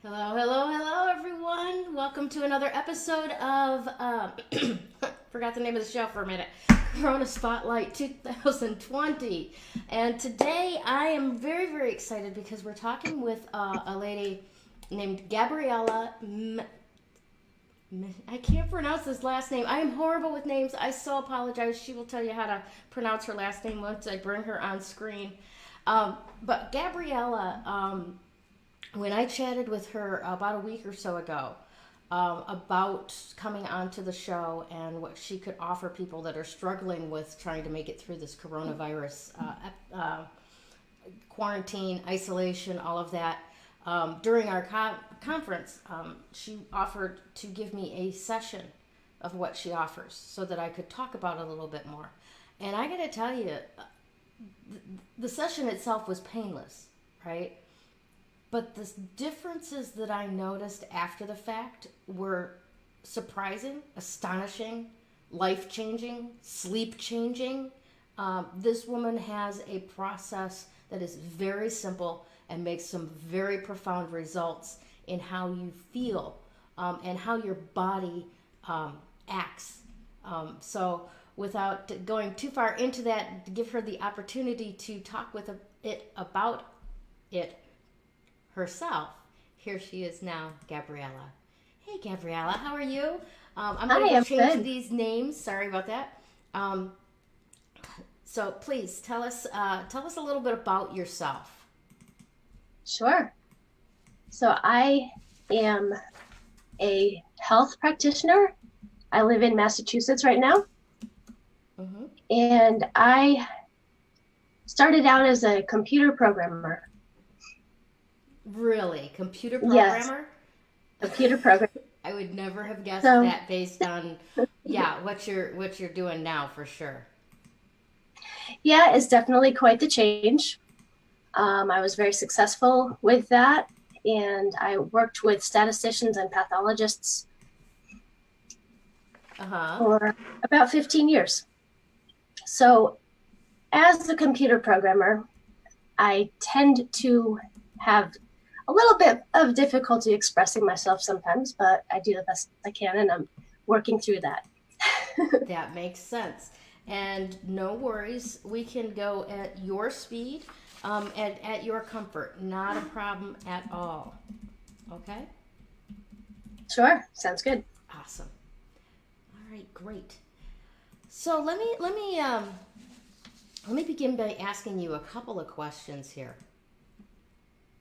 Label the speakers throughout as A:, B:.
A: Hello, hello, hello, everyone. Welcome to another episode of, forgot the name of the show for a minute, Corona Spotlight 2020. And today I am very, very excited because we're talking with a lady named Gabriella. I can't pronounce this last name. I am horrible with names. I so apologize. She will tell you how to pronounce her last name once I bring her on screen. But Gabriella, when I chatted with her about a week or so ago about coming onto the show and what she could offer people that are struggling with trying to make it through this coronavirus quarantine, isolation, all of that, during our conference, she offered to give me a session of what she offers so that I could talk about it a little bit more. And I got to tell you, the session itself was painless, right? But the differences that I noticed after the fact were surprising, astonishing, life-changing, sleep-changing. This woman has a process that is very simple and makes some very profound results in how you feel and how your body acts. So without going too far into that, to give her the opportunity to talk with about it herself. Here she is now, Gabriella. Hey, Gabriella, how are you? I'm going to change these names. Sorry about that. So please tell us a little bit about yourself.
B: Sure. So I am a health practitioner. I live in Massachusetts right now. Mm-hmm. And I started out as a computer programmer.
A: Really? Computer programmer?
B: Yes. Computer programmer.
A: I would never have guessed that based on what you're doing now, for sure.
B: Yeah, it's definitely quite the change. I was very successful with that, and I worked with statisticians and pathologists for about 15 years. So as a computer programmer, I tend to have a little bit of difficulty expressing myself sometimes, but I do the best I can, and I'm working through that.
A: That makes sense. And no worries, we can go at your speed and at your comfort. Not a problem at all. Okay?
B: Sure, sounds good.
A: Awesome. All right, great. So let me begin by asking you a couple of questions here.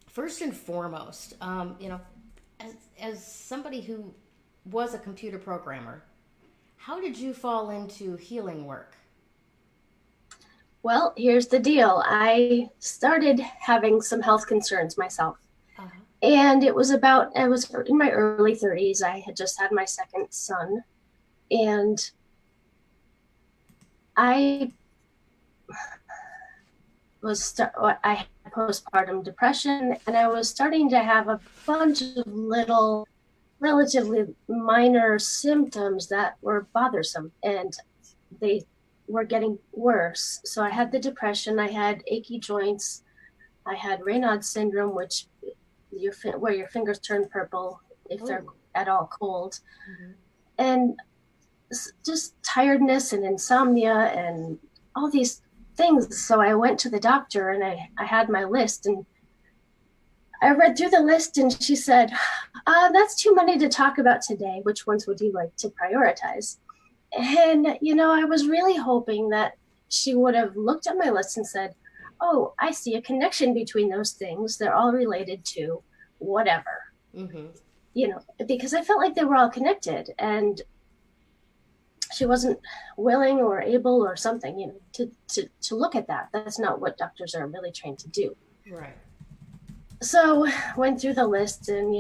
A: First and foremost, as somebody who was a computer programmer, how did you fall into healing work?
B: Well, here's the deal. I started having some health concerns myself. And I was in my early 30s. I had just had my second son. And I had postpartum depression, and I was starting to have a bunch of little, relatively minor symptoms that were bothersome, and they were getting worse. So I had the depression, I had achy joints, I had Raynaud's syndrome, which where your fingers turn purple if they're at all cold, and just tiredness and insomnia and all these things. So I went to the doctor, and I had my list, and I read through the list, and she said, that's too many to talk about today. Which ones would you like to prioritize? And, I was really hoping that she would have looked at my list and said, oh, I see a connection between those things. They're all related to whatever, because I felt like they were all connected, and she wasn't willing or able or something, to look at that. That's not what doctors are really trained to do.
A: Right.
B: So went through the list, and,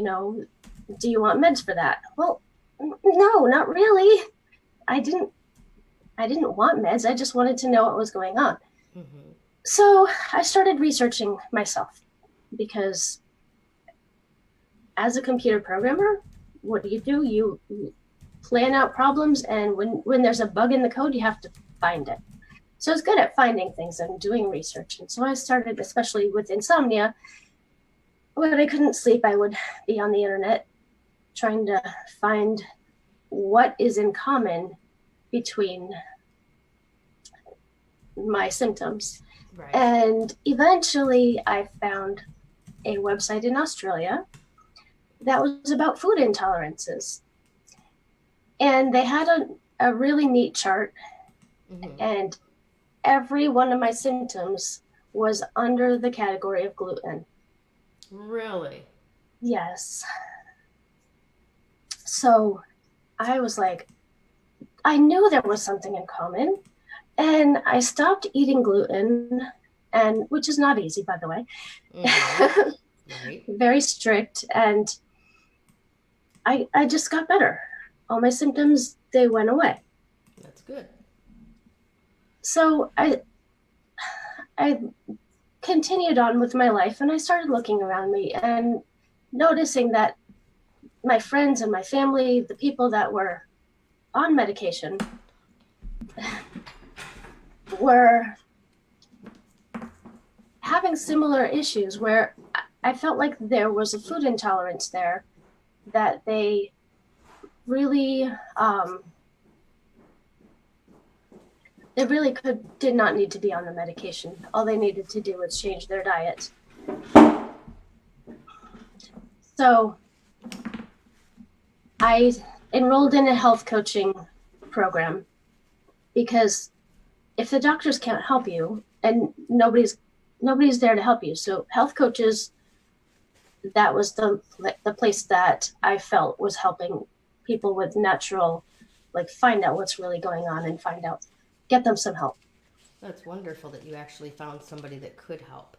B: do you want meds for that? Well, no, not really. I didn't want meds. I just wanted to know what was going on. So I started researching myself, because as a computer programmer, what do? You plan out problems, and when there's a bug in the code, you have to find it. So I was good at finding things and doing research. And so I started, especially with insomnia, when I couldn't sleep, I would be on the internet trying to find what is in common between my symptoms.
A: Right.
B: And eventually I found a website in Australia that was about food intolerances. And they had a really neat chart, and every one of my symptoms was under the category of gluten.
A: Really?
B: Yes. So I was like, I knew there was something in common. And I stopped eating gluten, and which is not easy, by the way.
A: Right.
B: Very strict. And I just got better. All my symptoms, they went away.
A: That's good.
B: So I continued on with my life, and I started looking around me and noticing that my friends and my family, the people that were on medication, were having similar issues where I felt like there was a food intolerance there that they really did not need to be on the medication. All they needed to do was change their diet. So I enrolled in a health coaching program, because if the doctors can't help you, and nobody's there to help you, so health coaches, that was the place that I felt was helping people with natural, like, find out what's really going on and get them some help.
A: That's wonderful that you actually found somebody that could help.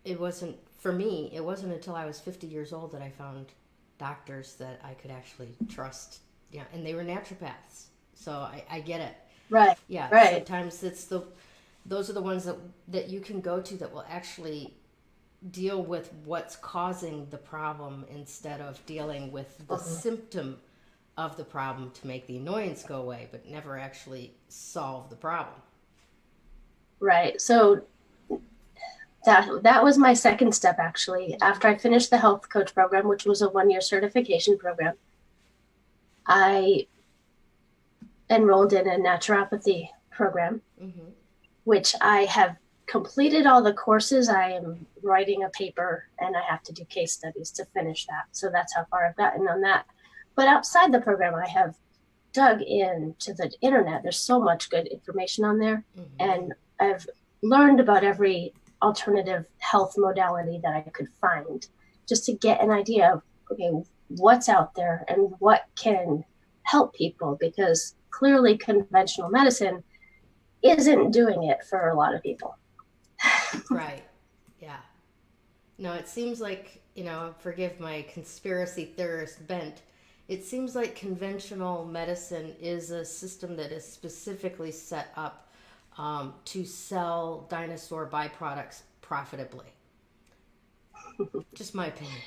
A: It wasn't, for me, it wasn't until I was 50 years old that I found doctors that I could actually trust. Yeah, and they were naturopaths. So I get it.
B: Right.
A: Yeah.
B: Right.
A: Sometimes those are the ones that you can go to that will actually deal with what's causing the problem instead of dealing with the symptom of the problem to make the annoyance go away, but never actually solve the problem.
B: Right. So that was my second step, actually. After I finished the health coach program, which was a 1-year certification program, I enrolled in a naturopathy program, which I have completed all the courses. I am writing a paper, and I have to do case studies to finish that. So that's how far I've gotten on that. But outside the program, I have dug into the internet. There's so much good information on there. And I've learned about every alternative health modality that I could find, just to get an idea of, okay, what's out there and what can help people, because clearly conventional medicine isn't doing it for a lot of people.
A: Right. Yeah. No, it seems like, forgive my conspiracy theorist bent, it seems like conventional medicine is a system that is specifically set up to sell dinosaur byproducts profitably. Just my opinion.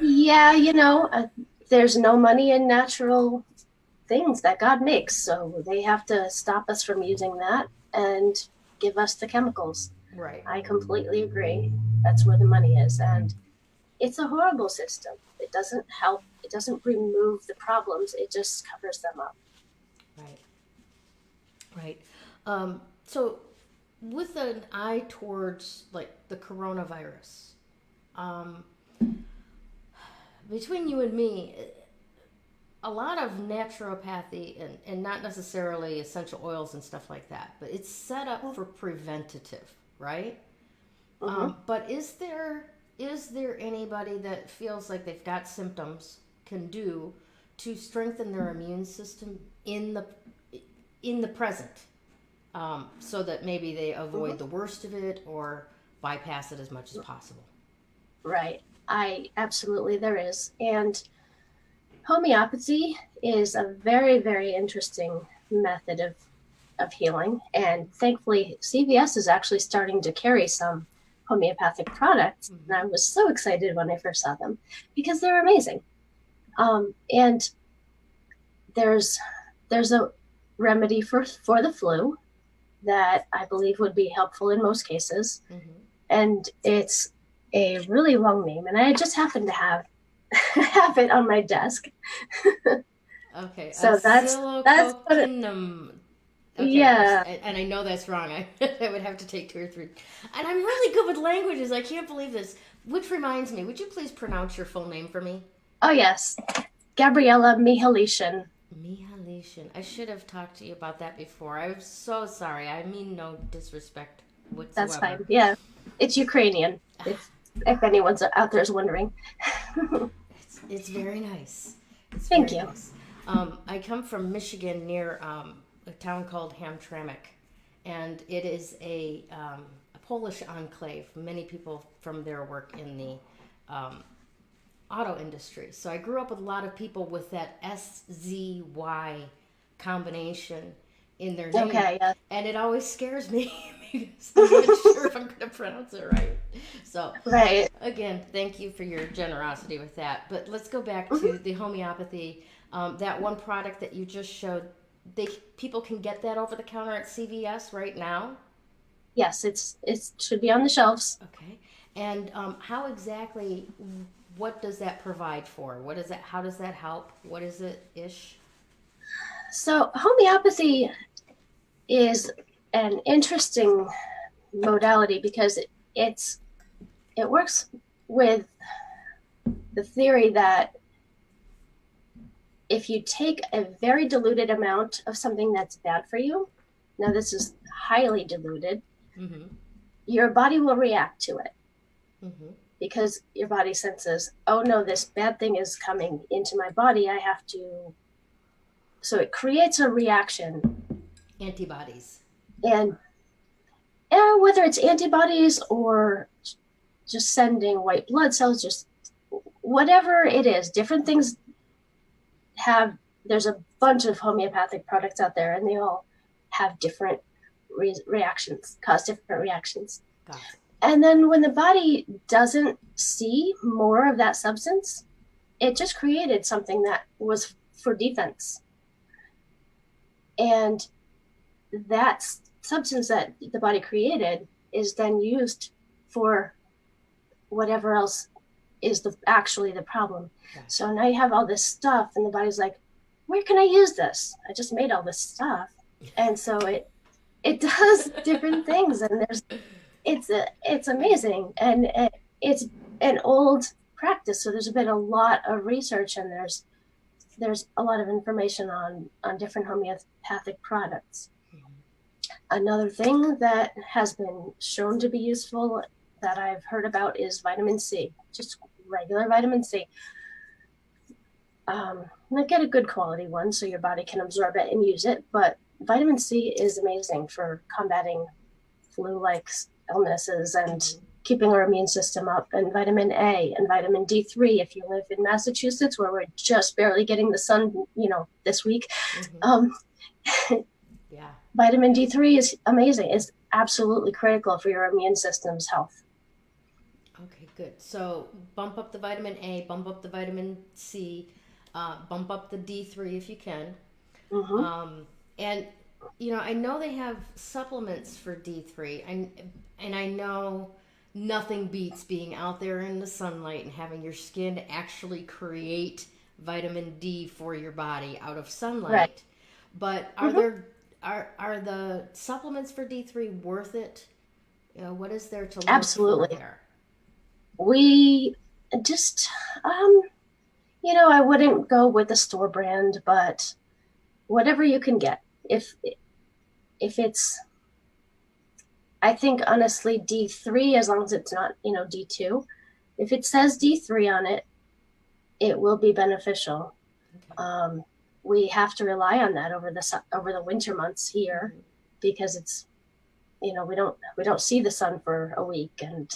B: Yeah, there's no money in natural things that God makes, so they have to stop us from using that and give us the chemicals.
A: Right.
B: I completely agree. That's where the money is, and it's a horrible system. It doesn't help. It doesn't remove the problems. It just covers them up.
A: Right. So with an eye towards, like, the coronavirus, between you and me, a lot of naturopathy and not necessarily essential oils and stuff like that, but it's set up for preventative, right? But is there anybody that feels like they've got symptoms can do to strengthen their immune system in the present, so that maybe they avoid the worst of it or bypass it as much as possible?
B: Right. There is. And homeopathy is a very, very interesting method of healing. And thankfully, CVS is actually starting to carry some homeopathic products. And I was so excited when I first saw them, because they're amazing. And there's a remedy for the flu that I believe would be helpful in most cases. And it's a really long name, and I just happen to have have it on my desk.
A: Okay,
B: So that's what it,
A: Oscillococcinum. Okay,
B: yeah.
A: and I know that's wrong. I would have to take 2 or 3. And I'm really good with languages. I can't believe this. Which reminds me, would you please pronounce your full name for me?
B: Oh yes, Gabriella Michaliszyn.
A: Michaliszyn. I should have talked to you about that before. I'm so sorry. I mean no disrespect
B: That's
A: whatsoever.
B: fine. Yeah, it's Ukrainian. If anyone's out there is wondering.
A: It's very nice. It's
B: Thank
A: very
B: you.
A: nice. I come from Michigan near a town called Hamtramck, and it is a Polish enclave. Many people from there work in the um, auto industry. So I grew up with a lot of people with that SZY combination in their name.
B: Okay. Yeah.
A: And it always scares me because I'm not sure if I'm going to pronounce it right. So,
B: Right.
A: again, thank you for your generosity with that. But let's go back
B: Mhm.
A: to the homeopathy. That one product that you just showed, people can get that over the counter at CVS right now.
B: Yes, it should be on the shelves.
A: Okay. And how exactly, what does that provide for? What is that? How does that help? What is it ish?
B: So homeopathy is an interesting modality because it works with the theory that if you take a very diluted amount of something that's bad for you, now this is highly diluted,
A: Mm-hmm.
B: your body will react to it
A: Mm-hmm.
B: because your body senses, oh no, this bad thing is coming into my body. I have to. So it creates a reaction.
A: Antibodies.
B: And whether it's antibodies or just sending white blood cells, just whatever it is, different things have, there's a bunch of homeopathic products out there and they all have different reactions, cause different reactions.
A: Got it.
B: And then when the body doesn't see more of that substance, it just created something that was for defense. And that substance that the body created is then used for whatever else is actually the problem.
A: Gotcha.
B: So now you have all this stuff and the body's like, where can I use this? I just made all this stuff. And so it does different things, and it's amazing, and it's an old practice. So there's been a lot of research, and there's a lot of information on different homeopathic products. Another thing that has been shown to be useful that I've heard about is vitamin C, just regular vitamin C. Get a good quality one so your body can absorb it and use it, but vitamin C is amazing for combating flu-like illnesses and keeping our immune system up, and vitamin A and vitamin D3 if you live in Massachusetts where we're just barely getting the sun, this week.
A: Yeah.
B: Vitamin D3 is amazing. It's absolutely critical for your immune system's health.
A: Okay, good. So bump up the vitamin A, bump up the vitamin C, bump up the D3 if you can. And I know they have supplements for D3, and I know nothing beats being out there in the sunlight and having your skin actually create vitamin D for your body out of sunlight.
B: Right.
A: But are the supplements for D3 worth it? What is there to look
B: Absolutely.
A: for there?
B: We just, I wouldn't go with the store brand, but whatever you can get. If it's, I think honestly D3, as long as it's not, D2, if it says D3 on it, it will be beneficial. Okay. We have to rely on that over the winter months here because it's, we don't see the sun for a week, and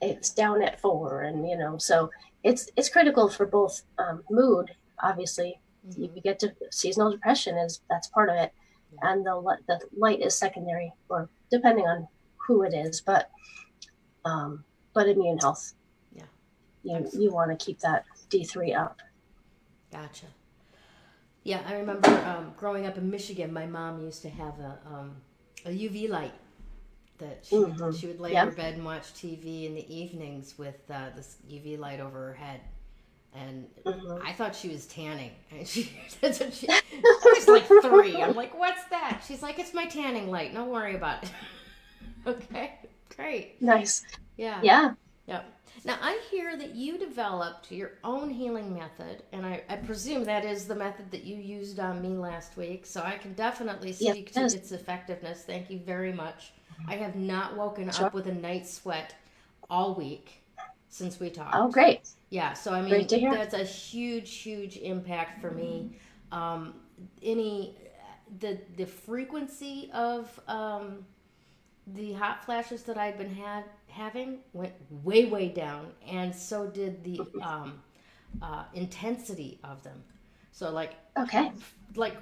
B: it's down at 4, and so it's critical for both mood, obviously. You get to seasonal depression, that's part of it, and the light is secondary, or depending on who it is, but immune health. Yeah, you want to keep that D3 up.
A: Gotcha. Yeah, I remember growing up in Michigan, my mom used to have a UV light that
B: Mm-hmm.
A: she would lay in her
B: Yep.
A: bed and watch TV in the evenings with this UV light over her head. And
B: Mm-hmm.
A: I thought she was tanning. And that's what I was like 3. I'm like, what's that? She's like, it's my tanning light. Don't worry about it. Okay, great.
B: Nice.
A: Yeah.
B: Yeah.
A: Yep. Now, I hear that you developed your own healing method, and I presume that is the method that you used on me last week, so I can definitely
B: Yes,
A: speak
B: it
A: to
B: is.
A: its effectiveness. Thank you very much. I have not woken
B: Sure.
A: up with a night sweat all week since we
B: Oh,
A: talked.
B: great.
A: Yeah, so I
B: Great to
A: mean,
B: hear.
A: that's a huge, huge impact for me. Um, any the frequency of the hot flashes that I'd been having went way, way down, and so did the intensity of them. So
B: Okay.
A: like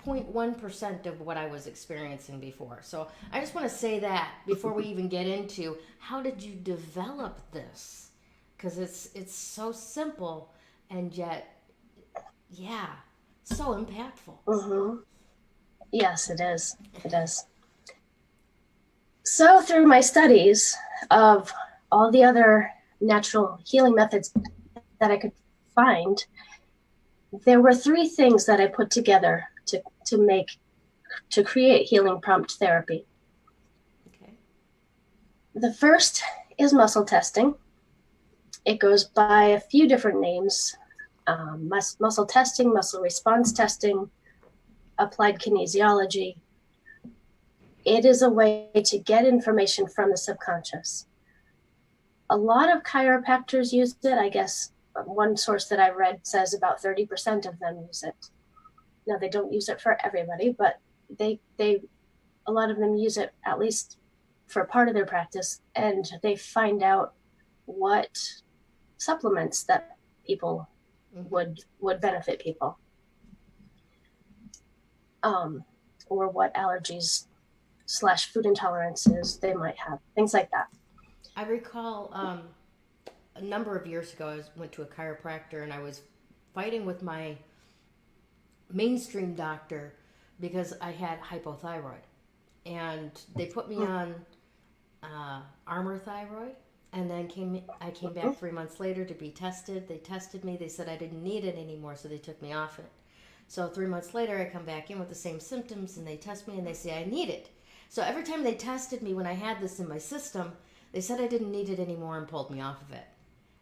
A: 0.1% of what I was experiencing before. So I just want to say that before we even get into how did you develop this? Because it's so simple and yet, yeah, so impactful.
B: Mm-hmm. Yes, it is. It is. So through my studies of all the other natural healing methods that I could find, there were 3 things that I put together to create healing prompt therapy.
A: Okay.
B: The first is muscle testing. It goes by a few different names: muscle testing, muscle response testing, applied kinesiology. It is a way to get information from the subconscious. A lot of chiropractors use it. I guess one source that I read says about 30% of them use it. Now, they don't use it for everybody, but a lot of them use it at least for part of their practice, and they find out what supplements that people would benefit people, or what allergies / food intolerances they might have, things like that.
A: I recall a number of years ago, went to a chiropractor and I was fighting with my mainstream doctor because I had hypothyroid. And they put me on Armour thyroid. And then I came back 3 months later to be tested. They tested me. They said I didn't need it anymore, so they took me off it. So 3 months later, I come back in with the same symptoms, and they test me, and they say I need it. So every time they tested me when I had this in my system, they said I didn't need it anymore and pulled me off of it.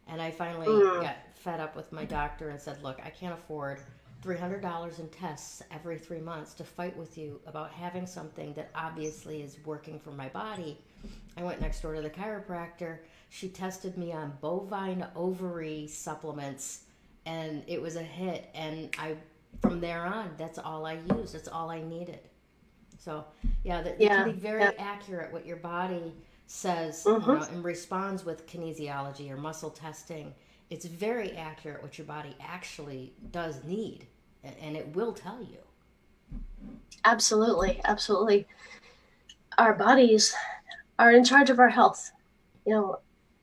A: And I finally got fed up with my doctor and said, look, I can't afford $300 in tests every 3 months to fight with you about having something that obviously is working for my body. I went next door to the chiropractor. She tested me on bovine ovary supplements, and it was a hit. And from there on, that's all I used. That's all I needed. So, yeah, it can be very accurate what your body says, and responds with kinesiology or muscle testing. It's very accurate what your body actually does need, and it will tell you.
B: Absolutely, absolutely. Our bodies are in charge of our health.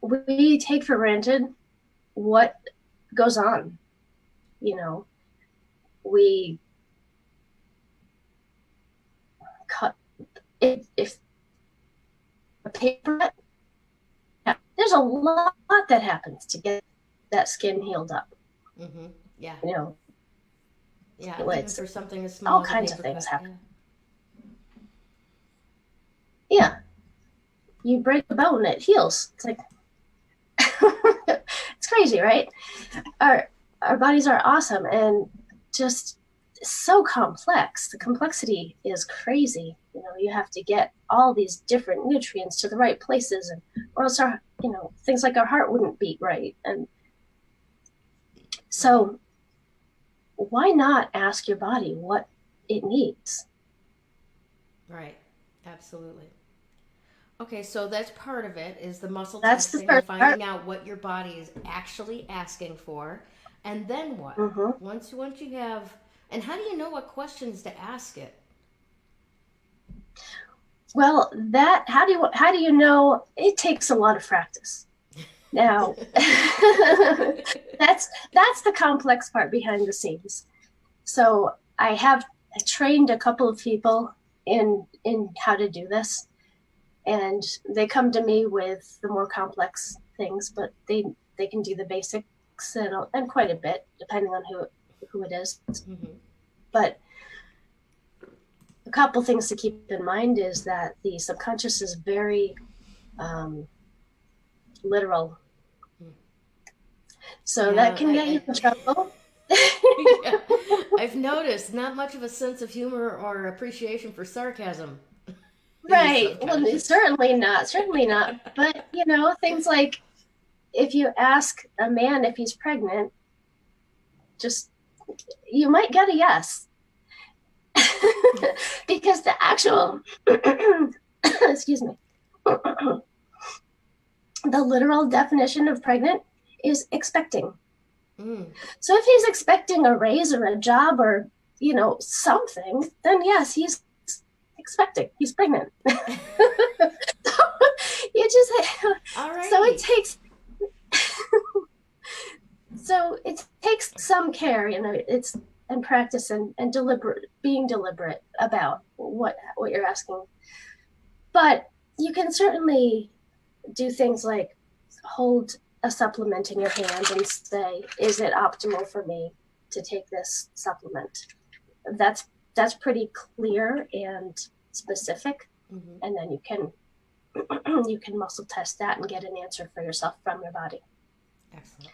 B: We take for granted what goes on. We cut if a paper. There's a lot that happens to get that skin healed up.
A: Mm-hmm. Yeah. Yeah.
B: Even
A: for something as small
B: all
A: as
B: kinds
A: a
B: of
A: paper
B: things
A: cut,
B: happen. Yeah. You break a bone, it heals. It's like it's crazy, right? Our bodies are awesome and just so complex. The complexity is crazy. You have to get all these different nutrients to the right places, or else things like our heart wouldn't beat right. And so why not ask your body what it needs?
A: Right. Absolutely. Okay, so that's part of it, is the muscle
B: That's
A: testing
B: the
A: and
B: first
A: finding
B: part.
A: out what your body is actually asking for. And then what?
B: Mm-hmm.
A: Once you have, and how do you know what questions to ask it?
B: Well, how do you know? It takes a lot of practice. Now, that's the complex part behind the scenes. So I trained a couple of people in how to do this. and they come to me with the more complex things, but they can do the basics and quite a bit depending on who it is.
A: Mm-hmm.
B: But a couple things to keep in mind is that the subconscious is very literal, so that can get you in trouble.
A: Yeah. I've noticed not much of a sense of humor or appreciation for sarcasm.
B: Right. Well, certainly not. But, things like if you ask a man if he's pregnant, you might get a yes. Because the actual, excuse me, the literal definition of pregnant is expecting. So if he's expecting a raise or a job or, something, then yes, he's expecting. He's pregnant. So it takes some care, it's and practice and being deliberate about what you're asking. But you can certainly do things like hold a supplement in your hand and say, is it optimal for me to take this supplement? That's pretty clear and specific. Mm-hmm. And then you can muscle test that and get an answer for yourself from your body.
A: Excellent.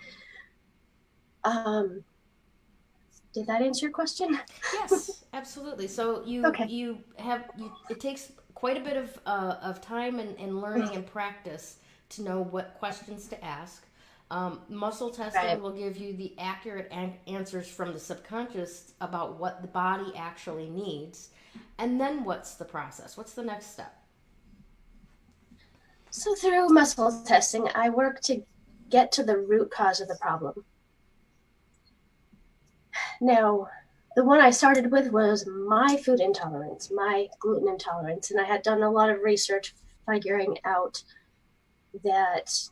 B: Did that answer your question?
A: Yes, absolutely. So it takes quite a bit of time and learning and practice to know what questions to ask. Muscle testing will give you the accurate answers from the subconscious about what the body actually needs. And then what's the process? What's the next step?
B: So through muscle testing, I work to get to the root cause of the problem. Now, the one I started with was my food intolerance, my gluten intolerance, and I had done a lot of research figuring out that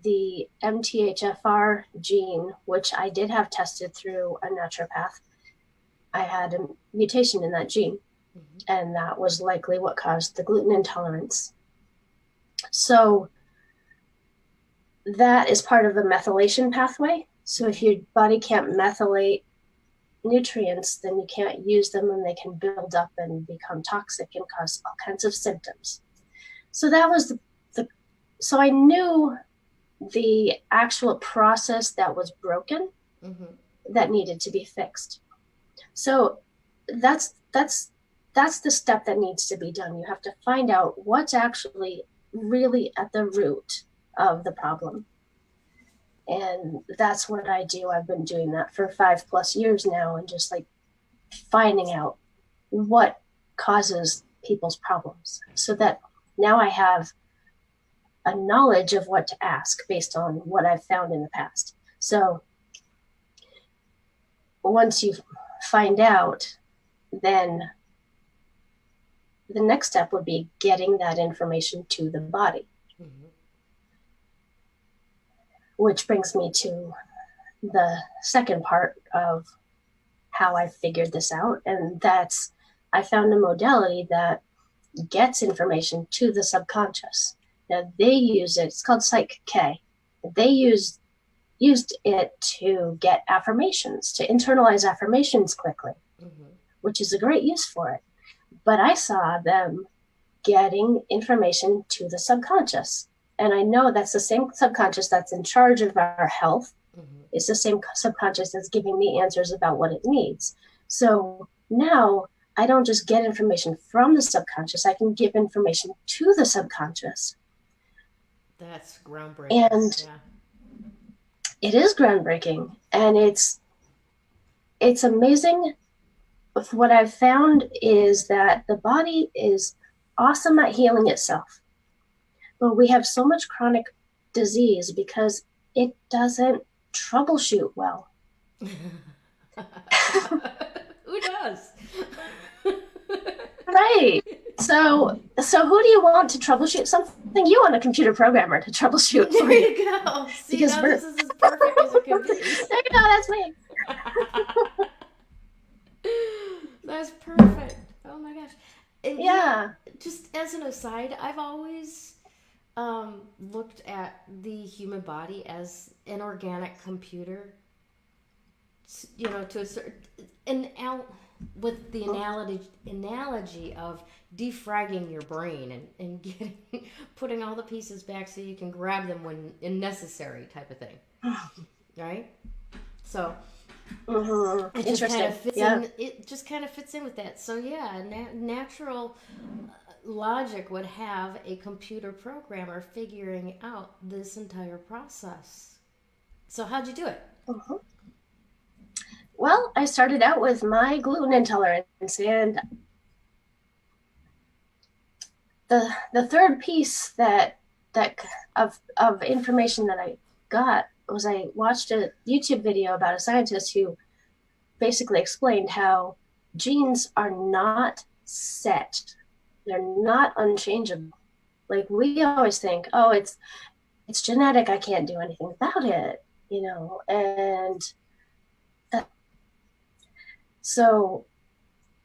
B: the MTHFR gene, which I did have tested through a naturopath, I had a mutation in that gene, and that was likely what caused the gluten intolerance. So that is part of the methylation pathway. So if your body can't methylate nutrients, then you can't use them and they can build up and become toxic and cause all kinds of symptoms. So that was so I knew the actual process that was broken that needed to be fixed. So that's the step that needs to be done. You have to find out what's actually really at the root of the problem. And that's what I do. I've been doing that for 5+ years now, and just like finding out what causes people's problems, so that now I have a knowledge of what to ask based on what I've found in the past. So once you find out, then the next step would be getting that information to the body. Which brings me to the second part of how I figured this out. And that's, I found a modality that gets information to the subconscious. Now they use it, it's called Psych-K. They used it to get affirmations, to internalize affirmations quickly, which is a great use for it. But I saw them getting information to the subconscious. And I know that's the same subconscious that's in charge of our health. It's the same subconscious that's giving me answers about what it needs. So now I don't just get information from the subconscious, I can give information to the subconscious.
A: That's groundbreaking.
B: And it is groundbreaking. And it's amazing. What I've found is that the body is awesome at healing itself. But we have so much chronic disease because it doesn't troubleshoot well.
A: Who does?
B: Right. So who do you want to troubleshoot something? You want a computer programmer to troubleshoot.
A: There you go. See, because this is as perfect as it can be.
B: There you go. That's me.
A: That's perfect. Oh my gosh. And
B: Yeah.
A: just as an aside, I've always looked at the human body as an organic computer. To a certain, with the analogy of defragging your brain and getting putting all the pieces back so you can grab them when necessary, type of thing, right? So it just kind
B: Interesting.
A: of fits
B: Yeah.
A: in. It just kind of fits in with that. So yeah, natural logic would have a computer programmer figuring out this entire process. So how'd you do it?
B: Mhm. Well, I started out with my gluten intolerance, and the third piece that of information that I got was I watched a YouTube video about a scientist who basically explained how genes are not set. They're not unchangeable. Like we always think, oh, it's genetic, I can't do anything about it, and so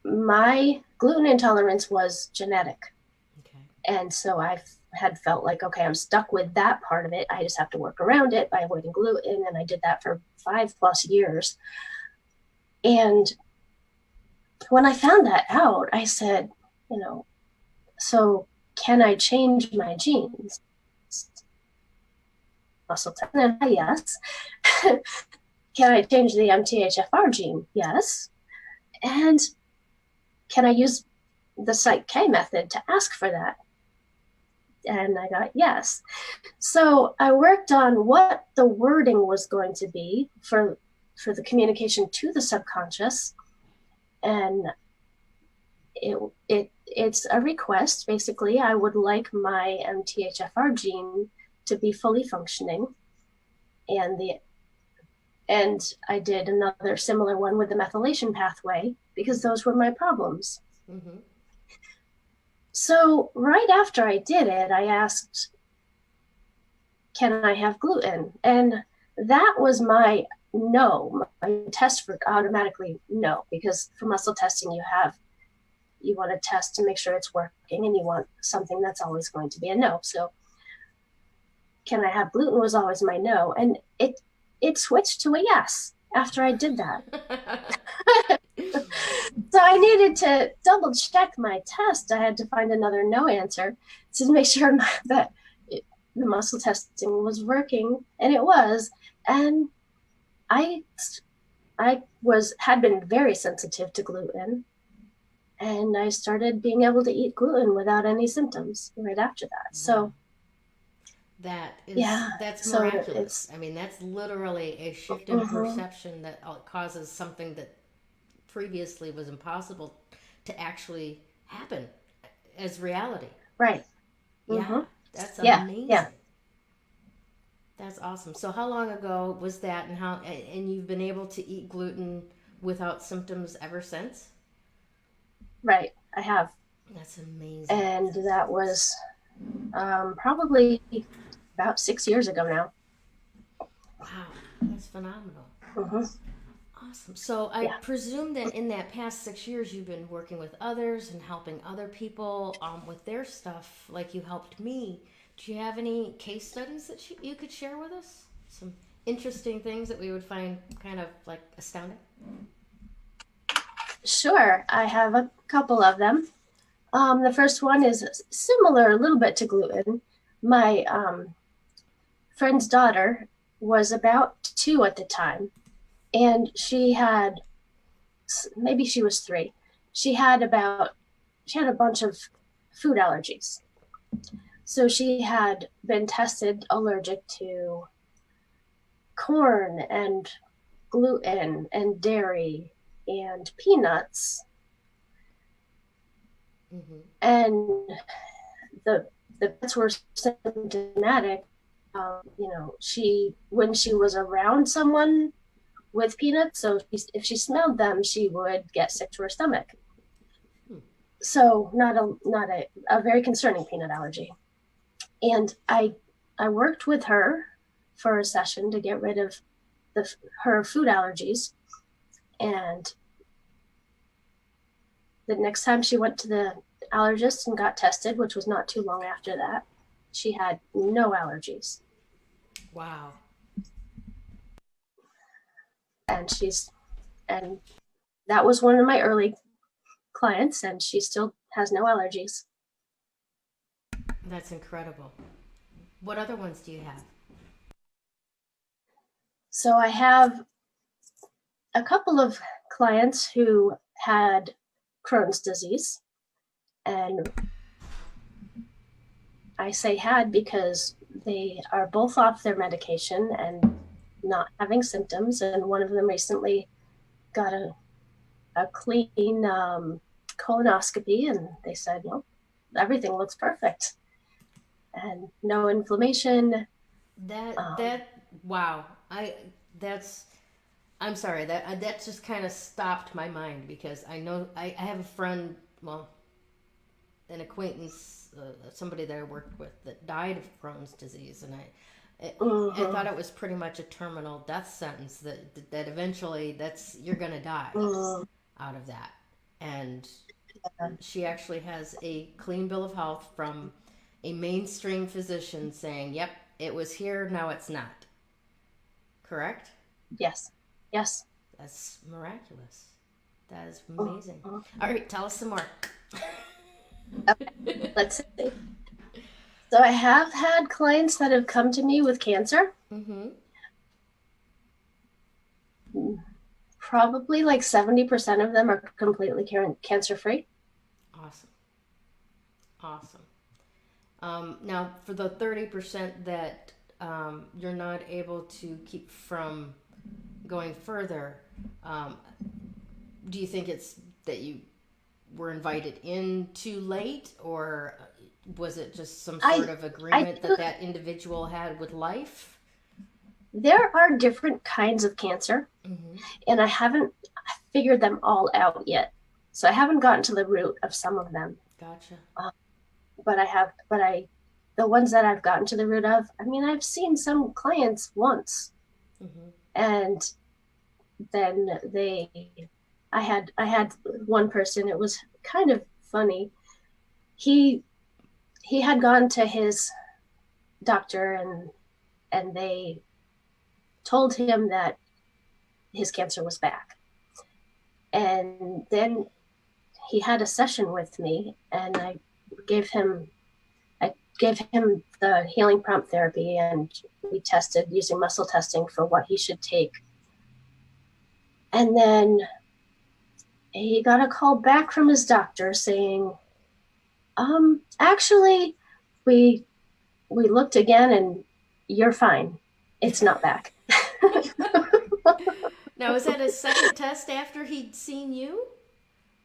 B: my gluten intolerance was genetic.
A: Okay.
B: And so I had felt like, okay, I'm stuck with that part of it. I just have to work around it by avoiding gluten. And I did that for 5+ years. And when I found that out, I said, so can I change my genes? Muscle testing, yes. Can I change the MTHFR gene? Yes. And can I use the Psych-K method to ask for that? And I got yes. So I worked on what the wording was going to be for the communication to the subconscious, and it's a request. Basically, I would like my MTHFR gene to be fully functioning, and I did another similar one with the methylation pathway because those were my problems.
A: Mm-hmm.
B: So right after I did it, I asked, can I have gluten? And that was my no. My test for automatically no, because for muscle testing, you want to test to make sure it's working, and you want something that's always going to be a no. So can I have gluten was always my no. And it switched to a yes after I did that. So I needed to double check my test. I had to find another no answer to make sure that the muscle testing was working, and it was. And I had been very sensitive to gluten, and I started being able to eat gluten without any symptoms right after that. So
A: that's miraculous. I mean, that's literally a shift in perception that causes something that previously was impossible to actually happen as reality.
B: Right.
A: Yeah, that's amazing.
B: Yeah.
A: That's awesome. So how long ago was that, and you've been able to eat gluten without symptoms ever since?
B: Right, I have.
A: That's amazing.
B: And that was probably about 6 years ago now.
A: Wow, that's phenomenal.
B: Mm-hmm.
A: Awesome. So I presume that in that past 6 years, you've been working with others and helping other people with their stuff, like you helped me. Do you have any case studies that you could share with us? Some interesting things that we would find kind of like astounding?
B: Sure. I have a couple of them. The first one is similar a little bit to gluten. My friend's daughter was about 2 at the time, and maybe she was 3. She had a bunch of food allergies. So she had been tested allergic to corn and gluten and dairy and peanuts. Mm-hmm. And the pets were symptomatic. When she was around someone with peanuts, so if she smelled them, she would get sick to her stomach. So not a very concerning peanut allergy. And I worked with her for a session to get rid of her food allergies. And the next time she went to the allergist and got tested, which was not too long after that. She had no allergies.
A: Wow.
B: And that was one of my early clients, and she still has no allergies.
A: That's incredible. What other ones do you have?
B: So I have a couple of clients who had Crohn's disease, and I say had because they are both off their medication and not having symptoms, and one of them recently got a clean colonoscopy, and they said, well, everything looks perfect and no inflammation.
A: Wow. I'm sorry, that just kind of stopped my mind, because I know I have a friend, well, an acquaintance, somebody that I worked with that died of Crohn's disease, and I thought it was pretty much a terminal death sentence, that eventually you're gonna die out of that. And she actually has a clean bill of health from a mainstream physician saying, yep, it was here, now it's not. Correct?
B: Yes.
A: That's miraculous. That is amazing. All right, tell us some more.
B: Okay, let's see. So I have had clients that have come to me with cancer.
A: Mm-hmm.
B: Probably like 70% of them are completely cancer-free.
A: Awesome. Now, for the 30% that you're not able to keep from going further, do you think it's that you were invited in too late, or was it just some sort of agreement that individual had with life?
B: There are different kinds of cancer, and I haven't figured them all out yet. So I haven't gotten to the root of some of them.
A: Gotcha.
B: The ones that I've gotten to the root of, I mean, I've seen some clients once, and then I had one person, it was kind of funny. He had gone to his doctor, and they told him that his cancer was back. And then he had a session with me, and I gave him the healing prompt therapy, and we tested using muscle testing for what he should take. And then he got a call back from his doctor saying, actually, we looked again and you're fine. It's not back.
A: Now, was that a second test after he'd seen you?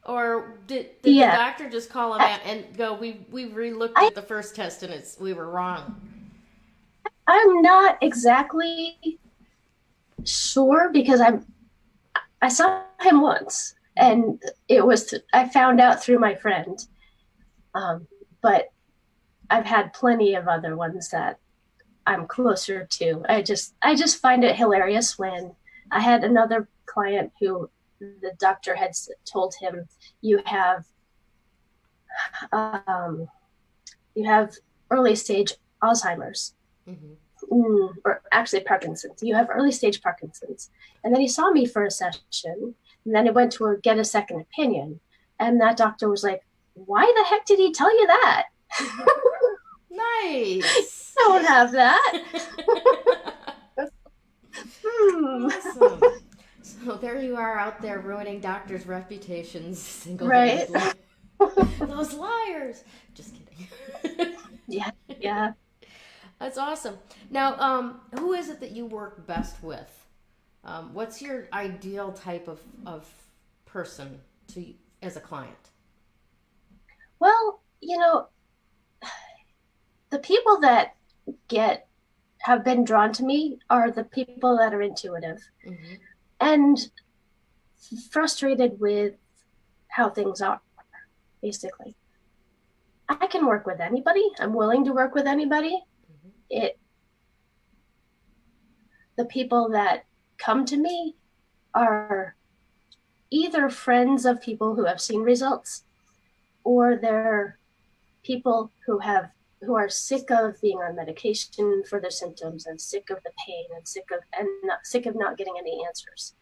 A: Or did the doctor just call him out and go, we re-looked at the first test and we were wrong?
B: I'm not exactly sure, because I saw him once, and I found out through my friend. But I've had plenty of other ones that I'm closer to. I just find it hilarious when I had another client who the doctor had told him, you have early stage Alzheimer's, or actually Parkinson's. You have early stage Parkinson's. And then he saw me for a session, and then he went to get a second opinion. And that doctor was like, why the heck did he tell you that?
A: Nice.
B: I don't have that.
A: Awesome. So there you are out there ruining doctors' reputations single-handedly.
B: Right.
A: Those liars. Just kidding.
B: Yeah.
A: That's awesome. Now, who is it that you work best with? What's your ideal type of person as a client?
B: Well, the people that have been drawn to me are the people that are intuitive and frustrated with how things are, basically. I can work with anybody. I'm willing to work with anybody. The people that come to me are either friends of people who have seen results, or they're people who are sick of being on medication for their symptoms and sick of the pain and sick of not getting any answers.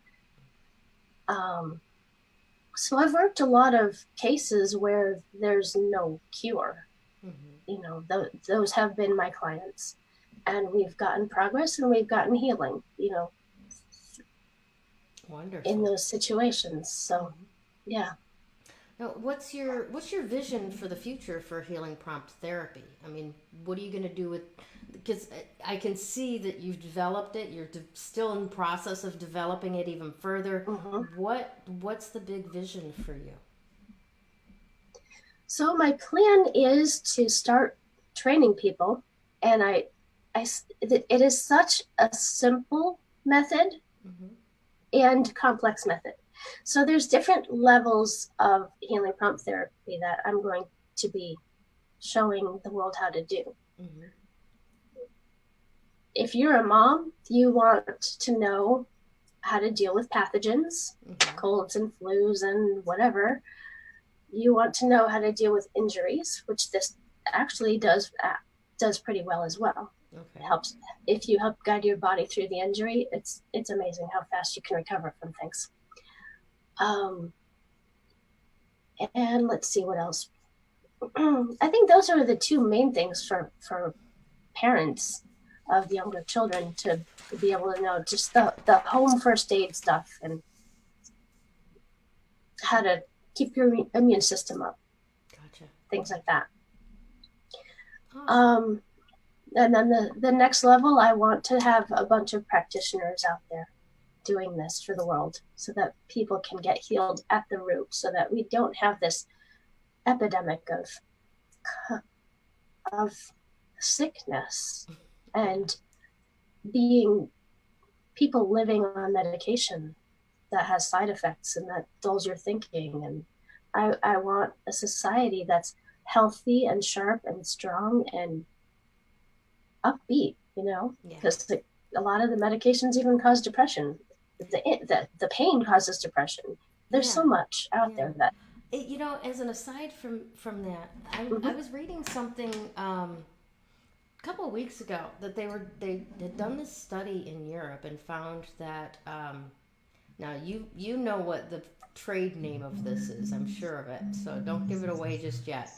B: So I've worked a lot of cases where there's no cure. Those have been my clients, and we've gotten progress and we've gotten healing,
A: Wonderful.
B: in those situations. So, yeah.
A: Now, what's your vision for the future for healing prompt therapy? I mean, what are you going to do with? Because I can see that you've developed it. You're still in the process of developing it even further. What's the big vision for you?
B: So my plan is to start training people, and it is such a simple method and complex method. So there's different levels of healing prompt therapy that I'm going to be showing the world how to do. If you're a mom, you want to know how to deal with pathogens, colds and flus and whatever. You want to know how to deal with injuries, which this actually does pretty well as well. It helps if you help guide your body through the injury. It's amazing how fast you can recover from things. And let's see what else. I think those are the two main things for parents of younger children to be able to know, just the home first aid stuff and how to keep your immune system up.
A: Gotcha.
B: Things like that.
A: Awesome.
B: And then the next level, I want to have a bunch of practitioners out there doing this for the world so that people can get healed at the root, so that we don't have this epidemic of sickness and people living on medication that has side effects and that dulls your thinking. And I want a society that's healthy and sharp and strong and upbeat, because a lot of the medications even cause depression. The pain causes depression. There's so much out there that
A: as an aside from that, I was reading something a couple of weeks ago that they had done this study in Europe and found that now you know what the trade name of this is, I'm sure of it, so don't give it away just yet.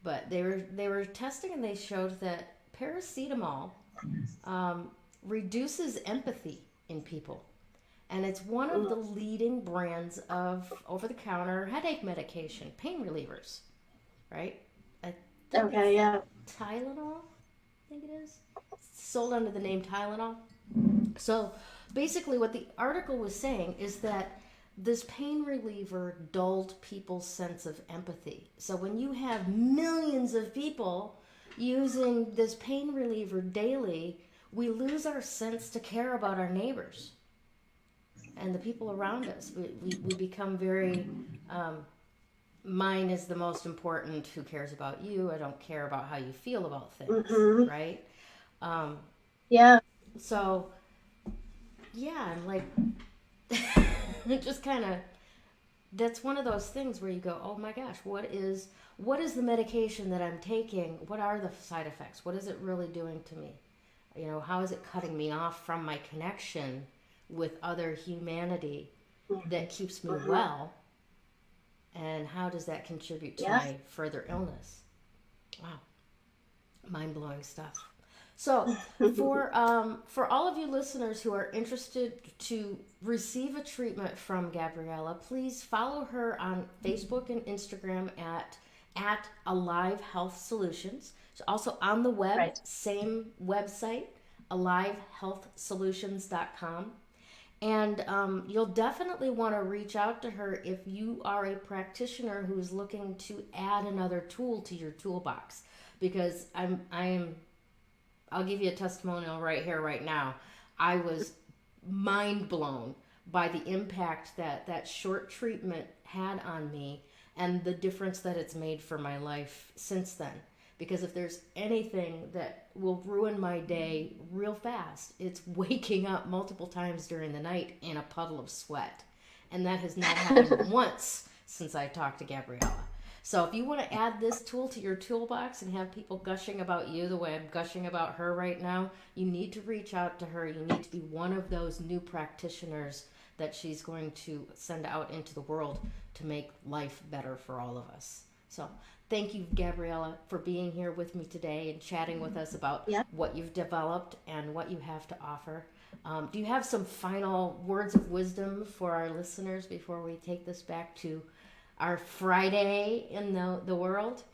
A: But they were testing, and they showed that paracetamol reduces empathy in people. And it's one of the leading brands of over-the-counter headache medication, pain relievers, right?
B: Okay, yeah.
A: Tylenol, I think it is. It's sold under the name Tylenol. So basically what the article was saying is that this pain reliever dulled people's sense of empathy. So when you have millions of people using this pain reliever daily, we lose our sense to care about our neighbors and the people around us. We become very, mine is the most important, who cares about you? I don't care about how you feel about things, right?
B: Yeah.
A: So, yeah, I'm like, it just kind of, that's one of those things where you go, oh my gosh, what is the medication that I'm taking? What are the side effects? What is it really doing to me? How is it cutting me off from my connection with other humanity that keeps me well? And how does that contribute to my further illness? Wow. Mind-blowing stuff. So for all of you listeners who are interested to receive a treatment from Gabriella, please follow her on Facebook and Instagram at Alive Health Solutions. She's also on the web, same website, alivehealthsolutions.com. And you'll definitely want to reach out to her if you are a practitioner who's looking to add another tool to your toolbox. Because I'll give you a testimonial right here, right now. I was mind blown by the impact that short treatment had on me and the difference that it's made for my life since then. Because if there's anything that will ruin my day real fast, it's waking up multiple times during the night in a puddle of sweat. And that has not happened once since I talked to Gabriella. So if you want to add this tool to your toolbox and have people gushing about you the way I'm gushing about her right now, you need to reach out to her. You need to be one of those new practitioners that she's going to send out into the world to make life better for all of us. So thank you, Gabriella, for being here with me today and chatting with us about what you've developed and what you have to offer. Do you have some final words of wisdom for our listeners before we take this back to our Friday in the world?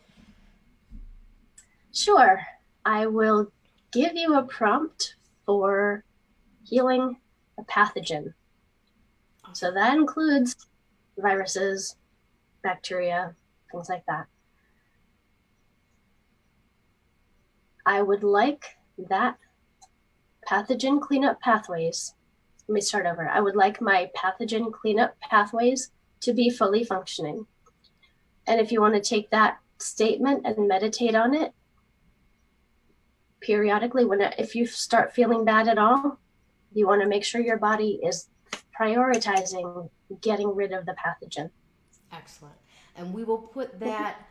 B: Sure. I will give you a prompt for healing a pathogen. So that includes viruses, bacteria, things like that. I would like that pathogen cleanup pathways. Let me start over. I would like my pathogen cleanup pathways to be fully functioning. And if you want to take that statement and meditate on it periodically, if you start feeling bad at all, you want to make sure your body is prioritizing getting rid of the pathogen.
A: Excellent. And we will put that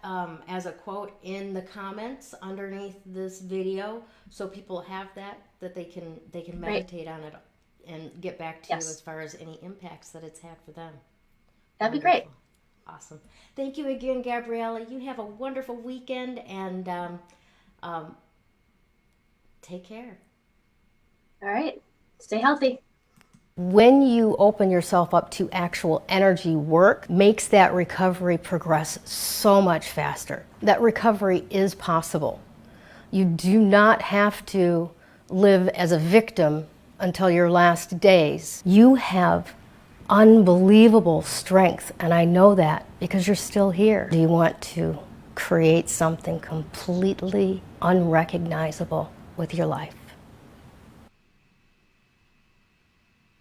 A: as a quote in the comments underneath this video, so people have that they can meditate on it and get back to you as far as any impacts that it's had for them.
B: That'd be great.
A: Awesome. Thank you again, Gabriella. You have a wonderful weekend, and take care.
B: All right. Stay healthy.
A: When you open yourself up to actual energy work, makes that recovery progress so much faster. That recovery is possible. You do not have to live as a victim until your last days. You have unbelievable strength, and I know that because you're still here. Do you want to create something completely unrecognizable with your life?